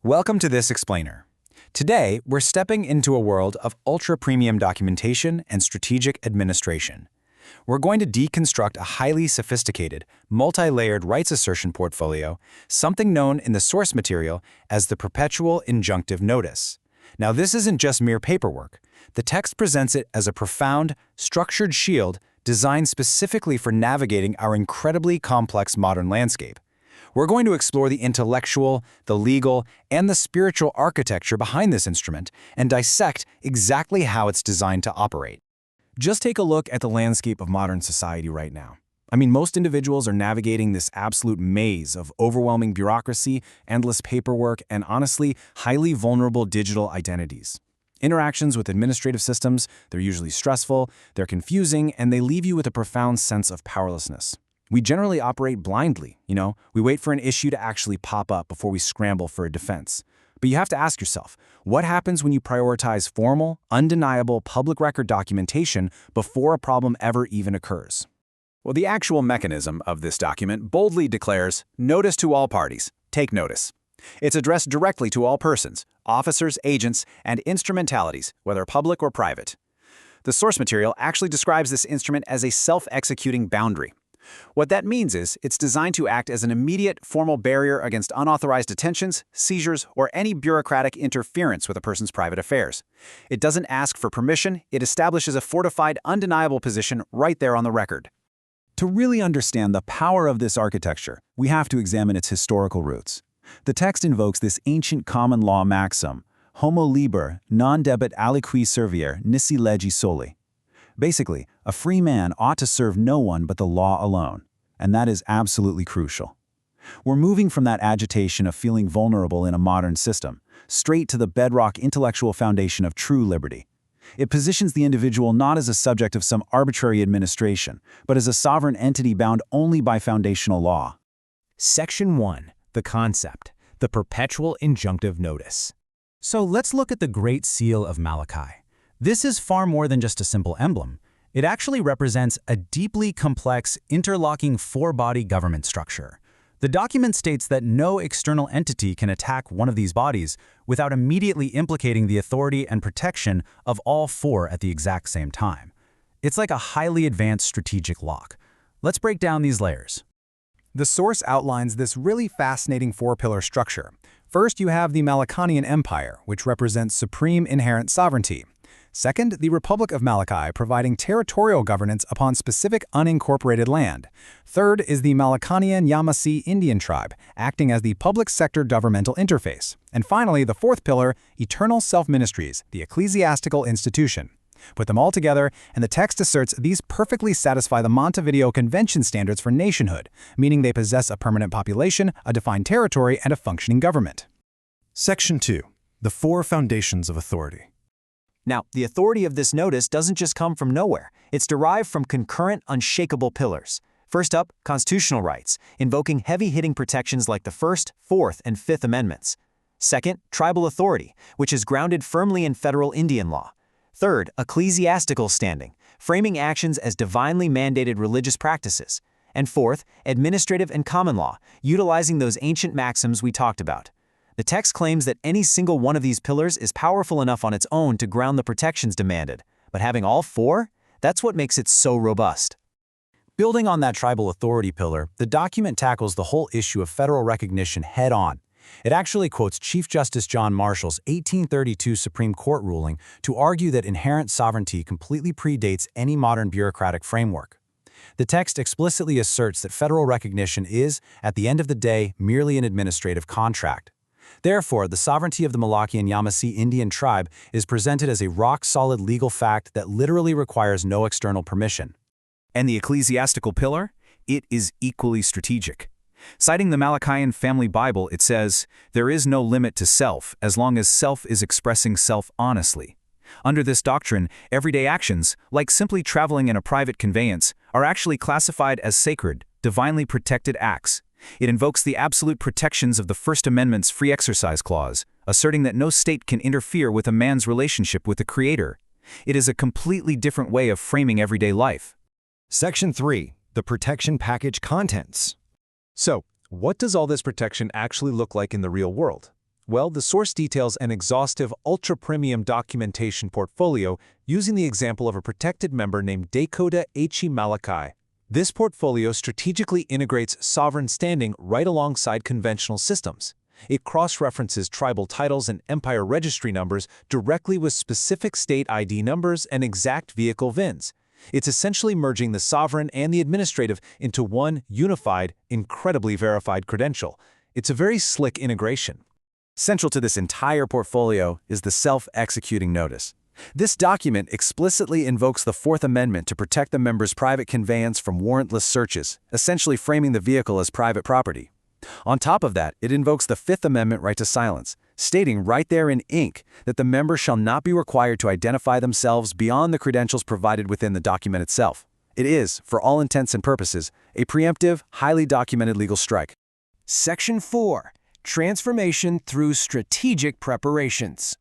Welcome to this explainer. Today, we're stepping into a world of ultra-premium documentation and strategic administration. We're going to deconstruct a highly sophisticated, multi-layered rights assertion portfolio, something known in the source material as the Perpetual Injunctive Notice. Now, this isn't just mere paperwork. The text presents it as a profound, structured shield designed specifically for navigating our incredibly complex modern landscape. We're going to explore the intellectual, the legal, and the spiritual architecture behind this instrument and dissect exactly how it's designed to operate. Just take a look at the landscape of modern society right now. I mean, most individuals are navigating this absolute maze of overwhelming bureaucracy, endless paperwork, and honestly, highly vulnerable digital identities. Interactions with administrative systems, they're usually stressful, they're confusing, and they leave you with a profound sense of powerlessness. We generally operate blindly, we wait for an issue to actually pop up before we scramble for a defense. But you have to ask yourself, what happens when you prioritize formal, undeniable public record documentation before a problem ever even occurs? Well, the actual mechanism of this document boldly declares, "Notice to all parties. Take notice." It's addressed directly to all persons, officers, agents, and instrumentalities, whether public or private. The source material actually describes this instrument as a self-executing boundary. What that means is it's designed to act as an immediate, formal barrier against unauthorized detentions, seizures, or any bureaucratic interference with a person's private affairs. It doesn't ask for permission, it establishes a fortified, undeniable position right there on the record. To really understand the power of this architecture, we have to examine its historical roots. The text invokes this ancient common law maxim, homo liber non debet aliqui servire nisi legi soli. Basically, a free man ought to serve no one but the law alone, and that is absolutely crucial. We're moving from that agitation of feeling vulnerable in a modern system, straight to the bedrock intellectual foundation of true liberty. It positions the individual not as a subject of some arbitrary administration, but as a sovereign entity bound only by foundational law. Section 1. The concept, the Perpetual Injunctive Notice. So let's look at the Great Seal of Malachi. This is far more than just a simple emblem. It actually represents a deeply complex, interlocking four-body government structure. The document states that no external entity can attack one of these bodies without immediately implicating the authority and protection of all four at the exact same time. It's like a highly advanced strategic lock. Let's break down these layers. The source outlines this really fascinating four-pillar structure. First, you have the Malachian Empire, which represents supreme inherent sovereignty. Second, the Republic of Malachi, providing territorial governance upon specific unincorporated land. Third is the Malachian Yamasee Indian tribe, acting as the public sector governmental interface. And finally, the fourth pillar, eternal self-ministries, the ecclesiastical institution. Put them all together, and the text asserts these perfectly satisfy the Montevideo Convention standards for nationhood, meaning they possess a permanent population, a defined territory, and a functioning government. Section 2. The four foundations of authority. Now, the authority of this notice doesn't just come from nowhere. It's derived from concurrent, unshakable pillars. First up, constitutional rights, invoking heavy-hitting protections like the First, Fourth, and Fifth Amendments. Second, tribal authority, which is grounded firmly in federal Indian law. Third, ecclesiastical standing, framing actions as divinely mandated religious practices. And fourth, administrative and common law, utilizing those ancient maxims we talked about. The text claims that any single one of these pillars is powerful enough on its own to ground the protections demanded, but having all four, that's what makes it so robust. Building on that tribal authority pillar, the document tackles the whole issue of federal recognition head-on. It actually quotes Chief Justice John Marshall's 1832 Supreme Court ruling to argue that inherent sovereignty completely predates any modern bureaucratic framework. The text explicitly asserts that federal recognition is, at the end of the day, merely an administrative contract. Therefore, the sovereignty of the Malachian Yamasee Indian tribe is presented as a rock-solid legal fact that literally requires no external permission. And the ecclesiastical pillar? It is equally strategic. Citing the Malachian family Bible, it says, "There is no limit to self as long as self is expressing self honestly." Under this doctrine, everyday actions, like simply traveling in a private conveyance, are actually classified as sacred, divinely protected acts. It invokes the absolute protections of the First Amendment's Free Exercise Clause, asserting that no state can interfere with a man's relationship with the Creator. It is a completely different way of framing everyday life. Section 3. The protection package contents. So, what does all this protection actually look like in the real world? Well, the source details an exhaustive ultra-premium documentation portfolio using the example of a protected member named Dakota H. Malachi. This portfolio strategically integrates sovereign standing right alongside conventional systems. It cross-references tribal titles and empire registry numbers directly with specific state ID numbers and exact vehicle VINs. It's essentially merging the sovereign and the administrative into one unified, incredibly verified credential. It's a very slick integration. Central to this entire portfolio is the self-executing notice. This document explicitly invokes the Fourth Amendment to protect the member's private conveyance from warrantless searches, essentially framing the vehicle as private property. On top of that, it invokes the Fifth Amendment right to silence, stating right there in ink that the member shall not be required to identify themselves beyond the credentials provided within the document itself. It is, for all intents and purposes, a preemptive, highly documented legal strike. Section 4. Transformation through strategic preparations.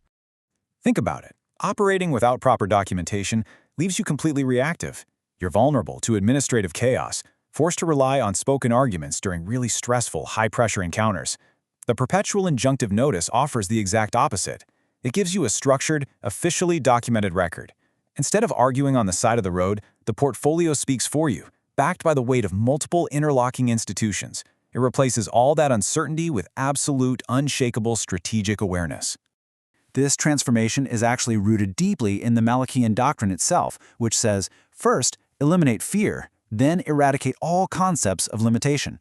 Think about it. Operating without proper documentation leaves you completely reactive. You're vulnerable to administrative chaos, forced to rely on spoken arguments during really stressful, high-pressure encounters. The Perpetual Injunctive Notice offers the exact opposite. It gives you a structured, officially documented record. Instead of arguing on the side of the road, the portfolio speaks for you, backed by the weight of multiple interlocking institutions. It replaces all that uncertainty with absolute, unshakable strategic awareness. This transformation is actually rooted deeply in the Malachian doctrine itself, which says, first, eliminate fear, then eradicate all concepts of limitation.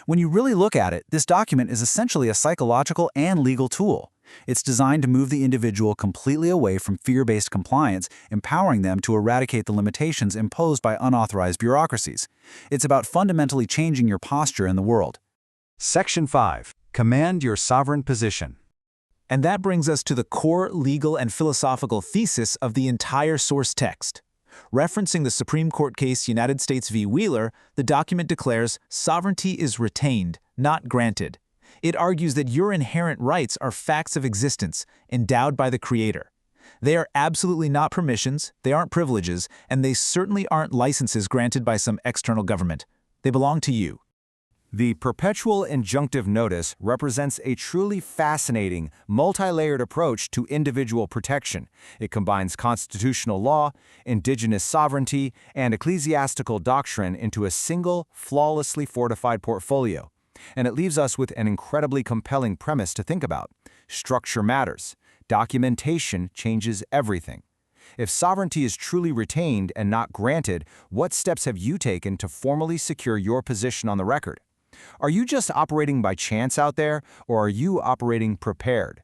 When you really look at it, this document is essentially a psychological and legal tool. It's designed to move the individual completely away from fear-based compliance, empowering them to eradicate the limitations imposed by unauthorized bureaucracies. It's about fundamentally changing your posture in the world. Section 5. Command your sovereign position. And that brings us to the core legal and philosophical thesis of the entire source text. Referencing the Supreme Court case United States v. Wheeler, the document declares sovereignty is retained, not granted. It argues that your inherent rights are facts of existence, endowed by the Creator. They are absolutely not permissions, they aren't privileges, and they certainly aren't licenses granted by some external government. They belong to you. The Perpetual Injunctive Notice represents a truly fascinating, multi-layered approach to individual protection. It combines constitutional law, indigenous sovereignty, and ecclesiastical doctrine into a single, flawlessly fortified portfolio. And it leaves us with an incredibly compelling premise to think about. Structure matters. Documentation changes everything. If sovereignty is truly retained and not granted, what steps have you taken to formally secure your position on the record? Are you just operating by chance out there, or are you operating prepared?